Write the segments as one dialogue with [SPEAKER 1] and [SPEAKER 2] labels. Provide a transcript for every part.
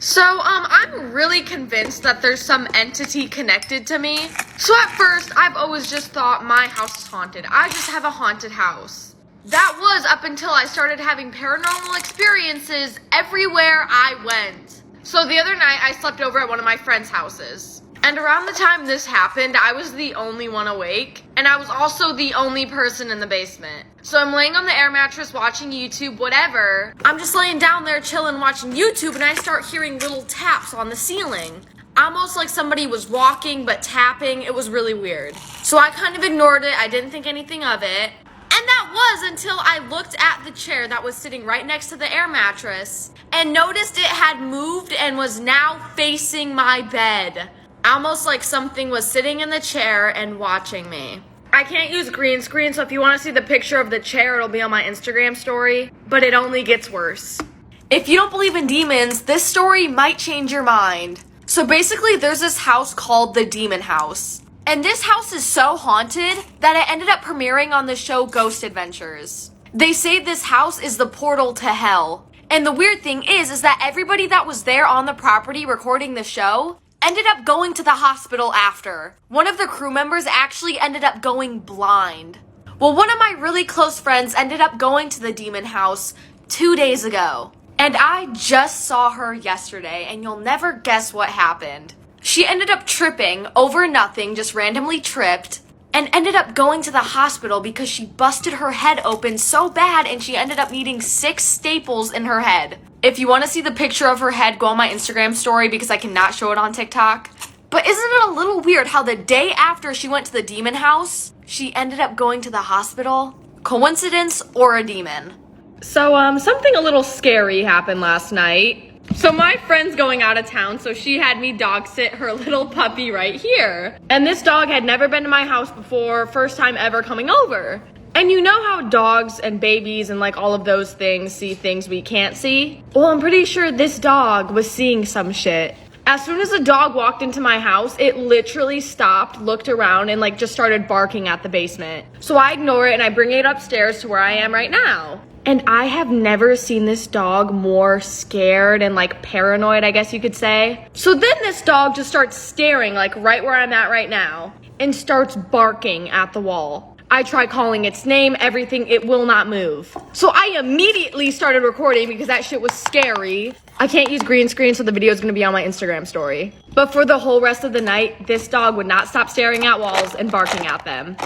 [SPEAKER 1] I'm really convinced that there's some entity connected to me. So at first, I've always just thought my house is haunted. I just have a haunted house. That was up until I started having paranormal experiences everywhere I went. So the other night, I slept over at one of my friends' houses. And around the time this happened, I was the only one awake, and I was also the only person in the basement. So I'm laying on the air mattress watching YouTube, whatever. I'm just laying down there chilling watching YouTube, and I start hearing little taps on the ceiling. Almost like somebody was walking but tapping. It was really weird. So I kind of ignored it. I didn't think anything of it. And that was until I looked at the chair that was sitting right next to the air mattress and noticed it had moved and was now facing my bed. Almost like something was sitting in the chair and watching me. I can't use green screen, so if you want to see the picture of the chair, it'll be on my Instagram story, but it only gets worse. If you don't believe in demons, this story might change your mind. So basically, there's this house called the Demon House. And this house is so haunted that it ended up premiering on the show Ghost Adventures. They say this house is the portal to hell. And the weird thing is that everybody that was there on the property recording the show ended up going to the hospital after. One of the crew members actually ended up going blind. Well, one of my really close friends ended up going to the Demon House 2 days ago. And I just saw her yesterday, and you'll never guess what happened. She ended up tripping over nothing, just randomly tripped, and ended up going to the hospital because she busted her head open so bad and she ended up needing 6 staples in her head. If you want to see the picture of her head, go on my Instagram story because I cannot show it on TikTok. But isn't it a little weird how the day after she went to the Demon House, she ended up going to the hospital? Coincidence or a demon? So, something a little scary happened last night. So my friend's going out of town, so she had me dog sit her little puppy right here. And this dog had never been to my house before, first time ever coming over. And you know how dogs and babies and like all of those things see things we can't see? Well, I'm pretty sure this dog was seeing some shit. As soon as the dog walked into my house, it literally stopped, looked around, and like just started barking at the basement. So I ignore it and I bring it upstairs to where I am right now. And I have never seen this dog more scared and like paranoid, I guess you could say. So then this dog just starts staring like right where I'm at right now and starts barking at the wall. I try calling its name, everything, it will not move. So I immediately started recording because that shit was scary. I can't use green screen, so the video is gonna be on my Instagram story. But for the whole rest of the night, this dog would not stop staring at walls and barking at them.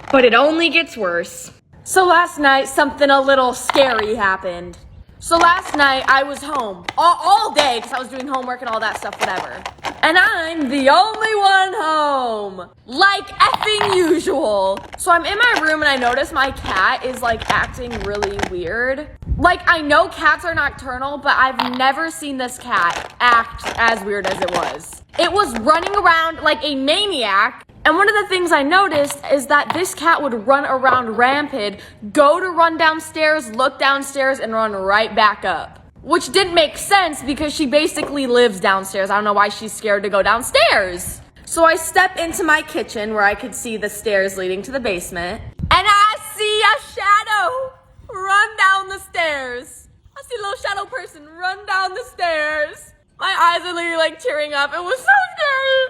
[SPEAKER 1] But it only gets worse. So last night, something a little scary happened. So last night, I was home all day because I was doing homework and all that stuff, whatever. And I'm the only one home. Like effing usual. So I'm in my room and I notice my cat is like acting really weird. Like, I know cats are nocturnal, but I've never seen this cat act as weird as it was. It was running around like a maniac. And one of the things I noticed is that this cat would run around rampant, go to run downstairs, look downstairs, and run right back up. Which didn't make sense because she basically lives downstairs. I don't know why she's scared to go downstairs. So I step into my kitchen where I could see the stairs leading to the basement. And I see a shadow run down the stairs. I see a little shadow person run down the stairs. My eyes are literally like tearing up. It was so scary.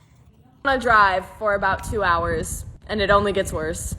[SPEAKER 1] On a drive for about 2 hours, and it only gets worse.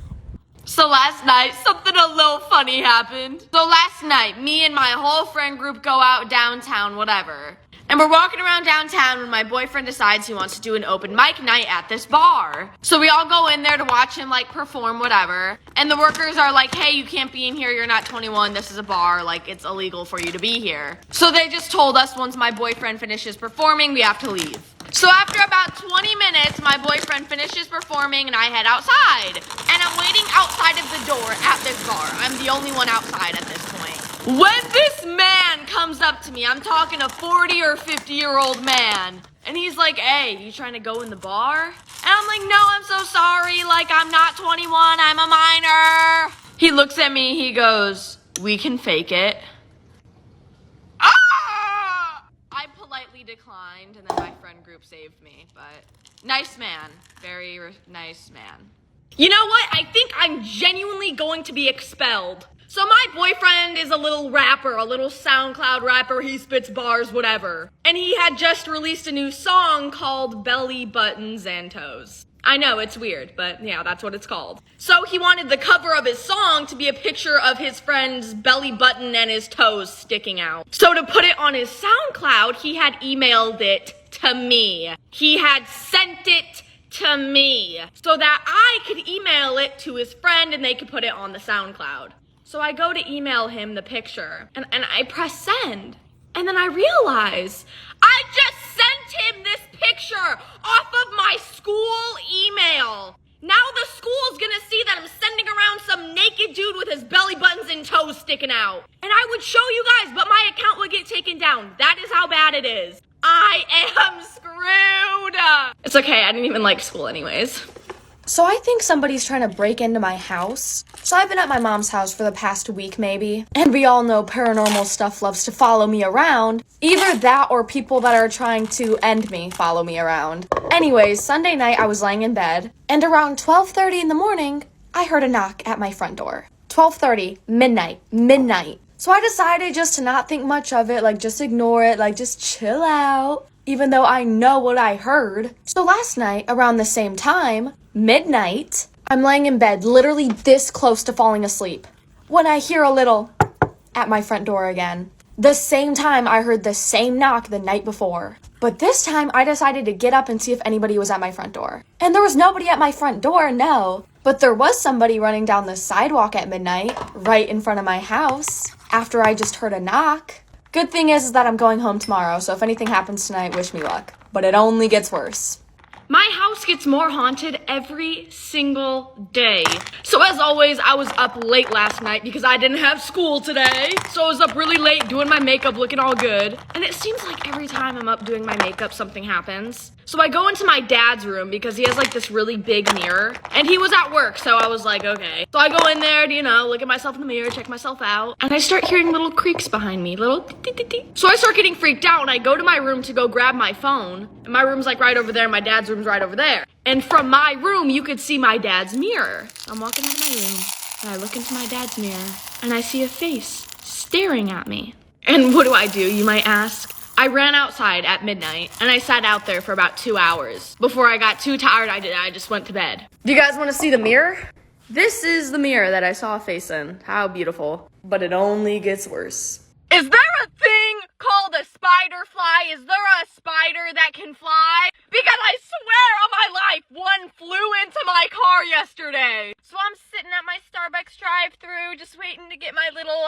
[SPEAKER 1] So last night, something a little funny happened. So last night, me and my whole friend group go out downtown, whatever. And we're walking around downtown when my boyfriend decides he wants to do an open mic night at this bar. So we all go in there to watch him like perform, whatever. And the workers are like, hey, you can't be in here, you're not 21, this is a bar, like it's illegal for you to be here. So they just told us once my boyfriend finishes performing, we have to leave. So after about 20 minutes, my boyfriend finishes performing and I head outside. And I'm waiting outside of the door at this bar. I'm the only one outside at this point. When this man comes up to me, I'm talking a 40 or 50-year-old man. And he's like, hey, you trying to go in the bar? And I'm like, no, I'm so sorry. Like, I'm not 21, I'm a minor. He looks at me, he goes, we can fake it. I politely declined, and then my friend group saved me, but nice man, very nice man.
[SPEAKER 2] You know what? I think I'm genuinely going to be expelled. So my boyfriend is a little rapper, a little SoundCloud rapper. He spits bars, whatever. And he had just released a new song called Belly Buttons and Toes. I know, it's weird, but yeah, that's what it's called. So he wanted the cover of his song to be a picture of his friend's belly button and his toes sticking out. So to put it on his SoundCloud, he had emailed it to me. He had sent it to me so that I could email it to his friend and they could put it on the SoundCloud. So I go to email him the picture and I press send. And then I realize I just sent him this picture off of my school email. Now the school's gonna see that I'm sending around some naked dude with his belly buttons and toes sticking out. And I would show you guys, but my account would get taken down. That is how bad it is. I am screwed. It's okay, I didn't even like school anyways.
[SPEAKER 3] So I think somebody's trying to break into my house. So I've been at my mom's house for the past week maybe. And we all know paranormal stuff loves to follow me around. Either that or people that are trying to end me follow me around. Anyways, Sunday night I was laying in bed. And around 12:30 in the morning, I heard a knock at my front door. 12:30, midnight. So I decided just to not think much of it, like just ignore it, like just chill out. Even though I know what I heard. So last night, around the same time, midnight, I'm laying in bed, literally this close to falling asleep, when I hear a little at my front door again. The same time I heard the same knock the night before. But this time I decided to get up and see if anybody was at my front door. And there was nobody at my front door, no. But there was somebody running down the sidewalk at midnight, right in front of my house, after I just heard a knock. Good thing is that I'm going home tomorrow, so if anything happens tonight, wish me luck. But it only gets worse.
[SPEAKER 2] My house gets more haunted every single day. So as always, I was up late last night because I didn't have school today. So I was up really late doing my makeup, looking all good. And it seems like every time I'm up doing my makeup, something happens. So I go into my dad's room because he has like this really big mirror. And he was at work, so I was like, okay. So I go in there to, look at myself in the mirror, check myself out. And I start hearing little creaks behind me, little tee-tee-tee. So I start getting freaked out and I go to my room to go grab my phone. And my room's like right over there, my dad's room's right over there. And from my room, you could see my dad's mirror. I'm walking out of my room and I look into my dad's mirror and I see a face staring at me. And what do? You might ask. I ran outside at midnight and I sat out there for about 2 hours. Before I got too tired, I just went to bed.
[SPEAKER 3] Do you guys want to see the mirror? This is the mirror that I saw a face in. How beautiful. But it only gets worse.
[SPEAKER 2] Is there a thing called a spider fly? Is there a spider that can fly? Because I swear on my life, one flew into my car yesterday. So I'm sitting at my Starbucks drive-thru just waiting to get my little,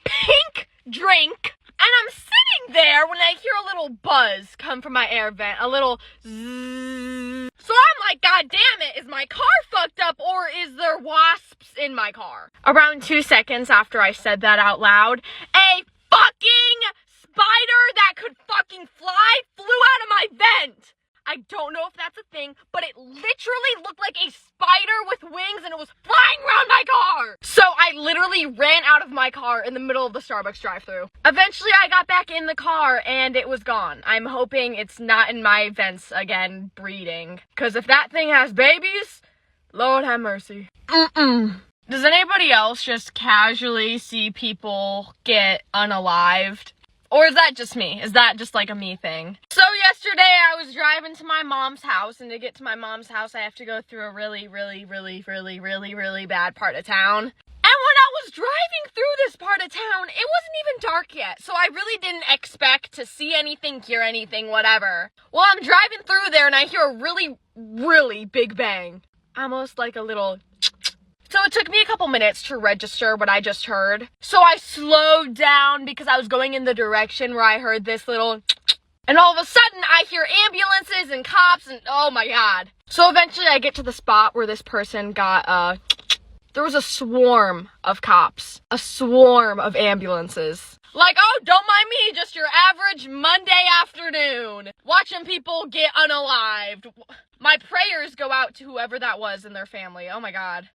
[SPEAKER 2] pink drink. And I'm sitting there when I hear a little buzz come from my air vent, a little zzz. So I'm like, God damn it, is my car fucked up or is there wasps in my car? Around 2 seconds after I said that out loud, a fucking spider that could fucking fly flew out of my vent. I don't know if that's a thing, but it literally looked like a spider with wings and it was flying around my car. So I literally ran out of my car in the middle of the Starbucks drive-thru. Eventually I got back in the car and it was gone. I'm hoping it's not in my vents again breeding. Because if that thing has babies, Lord have mercy. Does anybody else just casually see people get unalived? Or is that just me? Is that just like a me thing? So yesterday I was driving to my mom's house, and to get to my mom's house I have to go through a really bad part of town. And when I was driving through this part of town, it wasn't even dark yet, so I really didn't expect to see anything, hear anything, whatever. Well, I'm driving through there and I hear a really big bang. Almost like a little... So it took me a couple minutes to register what I just heard. So I slowed down because I was going in the direction where I heard this little... And all of a sudden I hear ambulances and cops and oh my god. So eventually I get to the spot where this person got, there was a swarm of cops. A swarm of ambulances. Like, oh, don't mind me, just your average Monday afternoon. Watching people get unalived. My prayers go out to whoever that was and their family. Oh my god.